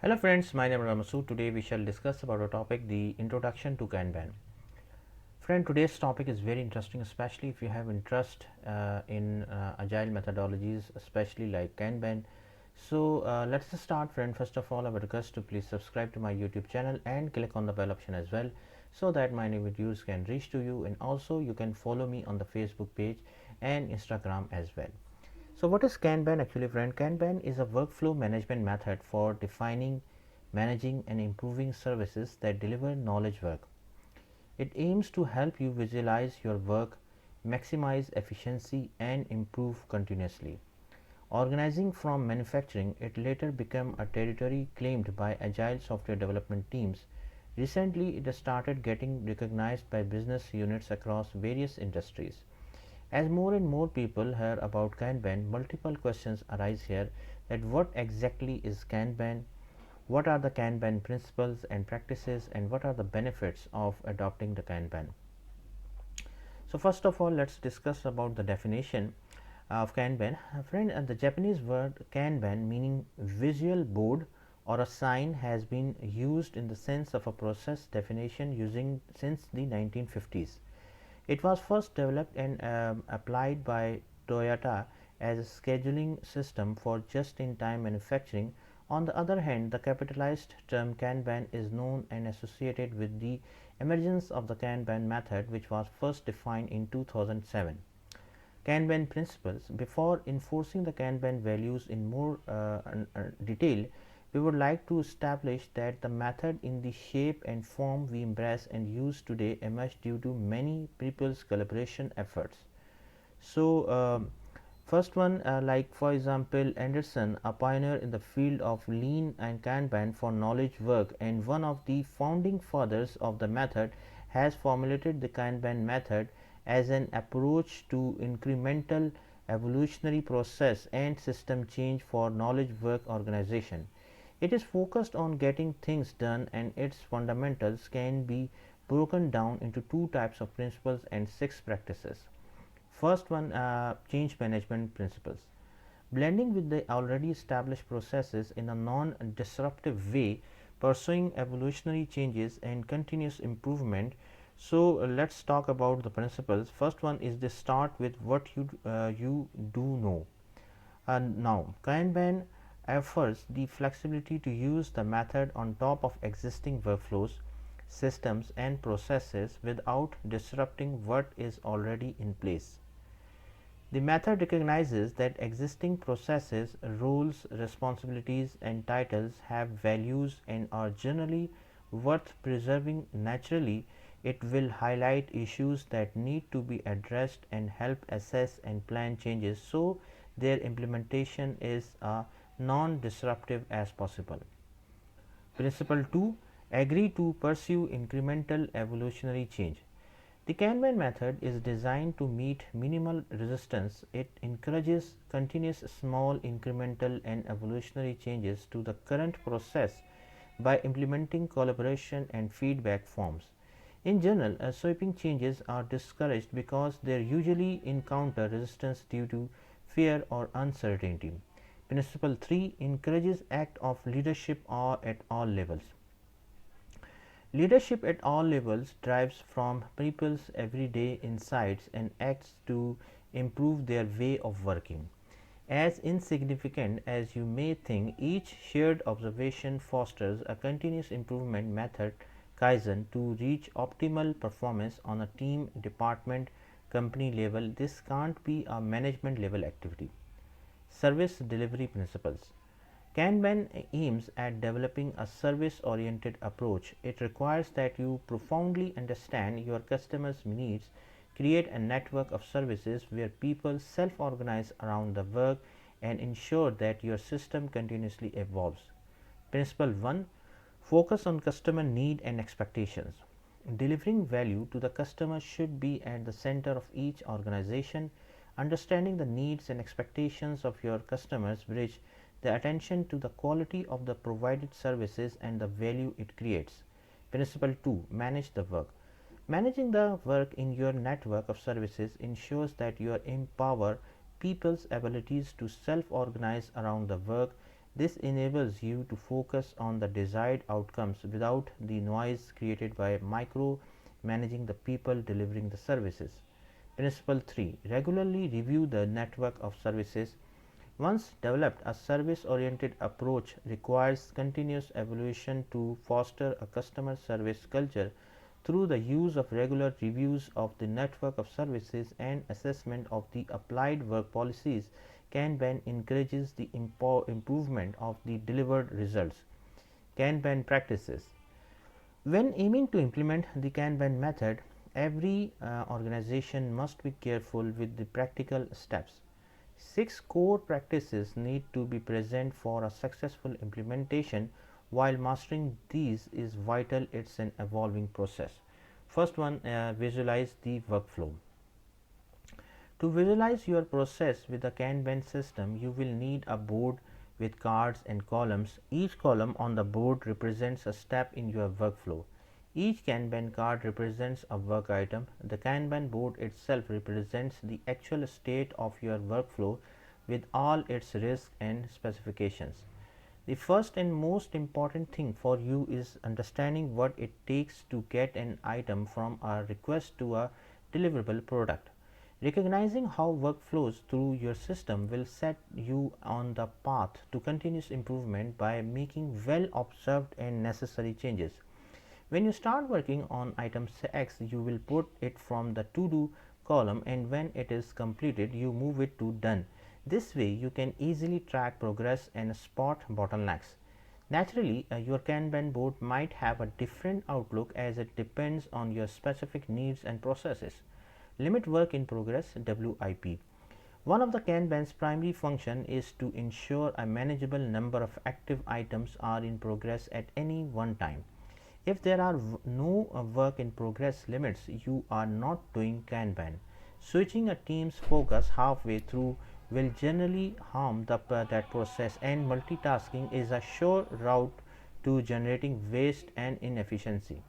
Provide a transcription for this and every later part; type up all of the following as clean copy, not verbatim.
Hello friends, my name is Ramasu. Today we shall discuss about a topic, the introduction to Kanban. Friend, today's topic is very interesting, especially if you have interest in agile methodologies, especially like Kanban. So let's just start, friend. First of all, I would request to please subscribe to my YouTube channel and click on the bell option as well, so that my new videos can reach to you, and also you can follow me on the Facebook page and Instagram as well. So what is Kanban actually, friend? Kanban is a workflow management method for defining, managing and improving services that deliver knowledge work. It aims to help you visualize your work, maximize efficiency and improve continuously. Organizing from manufacturing, it later became a territory claimed by agile software development teams. Recently, it started getting recognized by business units across various industries. As more and more people hear about Kanban, multiple questions arise here: that what exactly is Kanban, what are the Kanban principles and practices, and what are the benefits of adopting the Kanban. So first of all, let's discuss about the definition of Kanban. Friend, the Japanese word Kanban, meaning visual board or a sign, has been used in the sense of a process definition using since the 1950s. It was first developed and applied by Toyota as a scheduling system for just-in-time manufacturing. On the other hand, the capitalized term Kanban is known and associated with the emergence of the Kanban method, which was first defined in 2007. Kanban principles. Before enforcing the Kanban values in more detail, we would like to establish that the method in the shape and form we embrace and use today emerged due to many people's collaboration efforts. So, first one, like for example, Anderson, a pioneer in the field of lean and Kanban for knowledge work and one of the founding fathers of the method, has formulated the Kanban method as an approach to incremental evolutionary process and system change for knowledge work organization. It is focused on getting things done, and its fundamentals can be broken down into two types of principles and six practices. First one, change management principles. Blending with the already established processes in a non-disruptive way, pursuing evolutionary changes and continuous improvement. So let's talk about the principles. First one is the start with what you do know. And now, Kanban offers the flexibility to use the method on top of existing workflows, systems, and processes without disrupting what is already in place. The method recognizes that existing processes, roles, responsibilities, and titles have values and are generally worth preserving. Naturally, it will highlight issues that need to be addressed and help assess and plan changes so their implementation is non disruptive as possible. Principle 2: agree to pursue incremental evolutionary change. The Kanban method is designed to meet minimal resistance. It encourages continuous small incremental and evolutionary changes to the current process by implementing collaboration and feedback forms. In general, sweeping changes are discouraged because they usually encounter resistance due to fear or uncertainty. Principle 3 encourages act of leadership at all levels. Leadership at all levels drives from people's everyday insights and acts to improve their way of working. As insignificant as you may think, each shared observation fosters a continuous improvement method, Kaizen, to reach optimal performance on a team, department, company level. This can't be a management level activity. Service delivery principles. Kanban aims at developing a service oriented approach. It requires that you profoundly understand your customers' needs, create a network of services where people self organize around the work, and ensure that your system continuously evolves. Principle 1: focus on customer need and expectations. Delivering value to the customer should be at the center of each organization. Understanding the needs and expectations of your customers bridge the attention to the quality of the provided services and the value it creates. Principle 2: manage the work. Managing the work in your network of services ensures that you empower people's abilities to self organize around the work. This enables you to focus on the desired outcomes without the noise created by micro managing the people delivering the services. Principle 3, regularly review the network of services. Once developed, a service oriented approach requires continuous evaluation to foster a customer service culture through the use of regular reviews of the network of services and assessment of the applied work policies. Kanban encourages the improvement of the delivered results. Kanban practices. When aiming to implement the Kanban method, every organization must be careful with the practical steps. 6 core practices need to be present for a successful implementation. While mastering these is vital, it's an evolving process. First one, visualize the workflow. To visualize your process with a Kanban system, you will need a board with cards and columns. Each column on the board represents a step in your workflow. Each Kanban card represents a work item. The Kanban board itself represents the actual state of your workflow with all its risks and specifications. The first and most important thing for you is understanding what it takes to get an item from a request to a deliverable product. Recognizing how work flows through your system will set you on the path to continuous improvement by making well observed and necessary changes. When you start working on item X, you will put it from the to do column, and when it is completed, you move it to done. This way, you can easily track progress and spot bottlenecks. Naturally, your Kanban board might have a different outlook as it depends on your specific needs and processes. Limit work in progress WIP. One of the Kanban's primary function is to ensure a manageable number of active items are in progress at any one time. If there are no work in progress limits, you are not doing Kanban. Switching a team's focus halfway through will generally harm that process, and multitasking is a sure route to generating waste and inefficiency.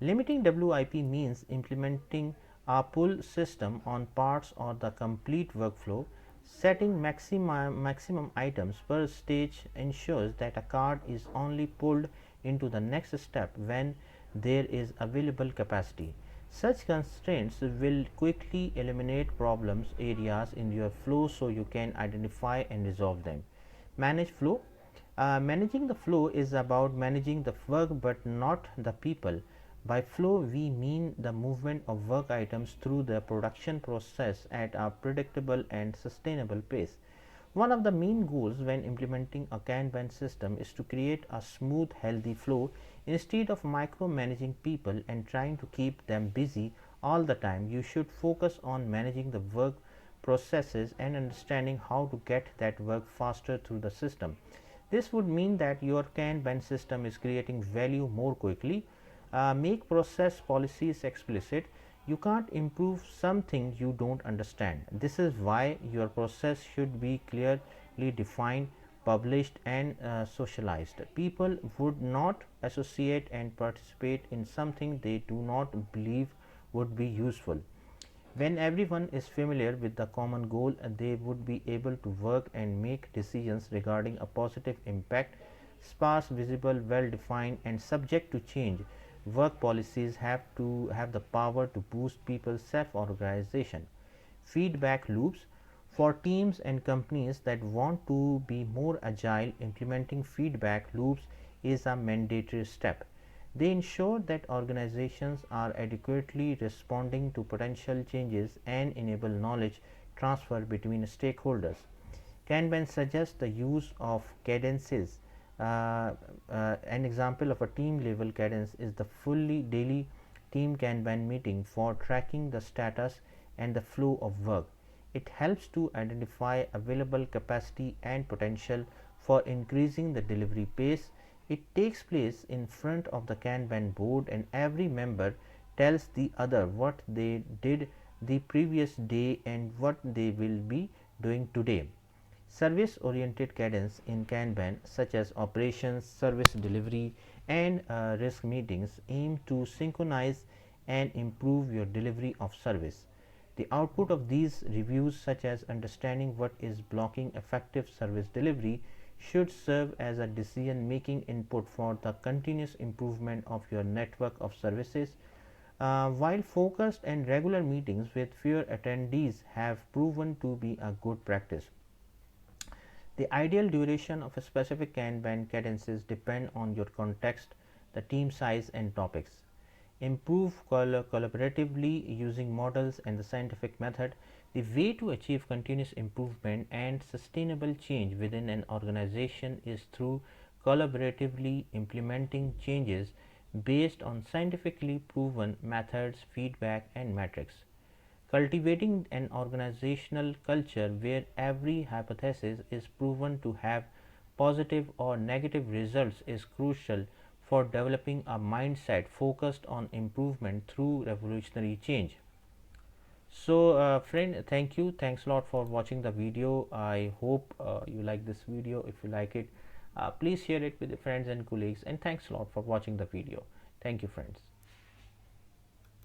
Limiting WIP means implementing a pull system on parts or the complete workflow. Setting maximum items per stage ensures that a card is only pulled into the next step when there is available capacity. Such constraints will quickly eliminate problems areas in your flow so you can identify and resolve them. Manage flow. Managing the flow is about managing the work but not the people. By flow, we mean the movement of work items through the production process at a predictable and sustainable pace. One of the main goals when implementing a Kanban system is to create a smooth, healthy flow. Instead of micromanaging people and trying to keep them busy all the time, you should focus on managing the work processes and understanding how to get that work faster through the system. This would mean that your Kanban system is creating value more quickly. Make process policies explicit. You can't improve something you don't understand. This is why your process should be clearly defined, published, and socialized. People would not associate and participate in something they do not believe would be useful. When everyone is familiar with the common goal, they would be able to work and make decisions regarding a positive impact. Sparse, visible, well defined, and subject to change work policies have to have the power to boost people's self-organization. Feedback loops. For teams and companies that want to be more agile, implementing feedback loops is a mandatory step. They ensure that organizations are adequately responding to potential changes and enable knowledge transfer between stakeholders. Kanban suggests the use of cadences. An example of a team level cadence is the fully daily team Kanban meeting for tracking the status and the flow of work. It helps to identify available capacity and potential for increasing the delivery pace. It takes place in front of the Kanban board, and every member tells the other what they did the previous day and what they will be doing today. Service oriented cadence in Kanban, such as operations, service delivery, and risk meetings, aim to synchronize and improve your delivery of service. The output of these reviews, such as understanding what is blocking effective service delivery, should serve as a decision making input for the continuous improvement of your network of services. While focused and regular meetings with fewer attendees have proven to be a good practice, the ideal duration of a specific Kanban cadences depend on your context, the team size and topics. Improve collaboratively using models and the scientific method. The way to achieve continuous improvement and sustainable change within an organization is through collaboratively implementing changes based on scientifically proven methods, feedback, and metrics. Cultivating an organizational culture where every hypothesis is proven to have positive or negative results is crucial for developing a mindset focused on improvement through revolutionary change. So, friend, thank you. Thanks a lot for watching the video. I hope you like this video. If you like it, please share it with your friends and colleagues. And thanks a lot for watching the video. Thank you, friends.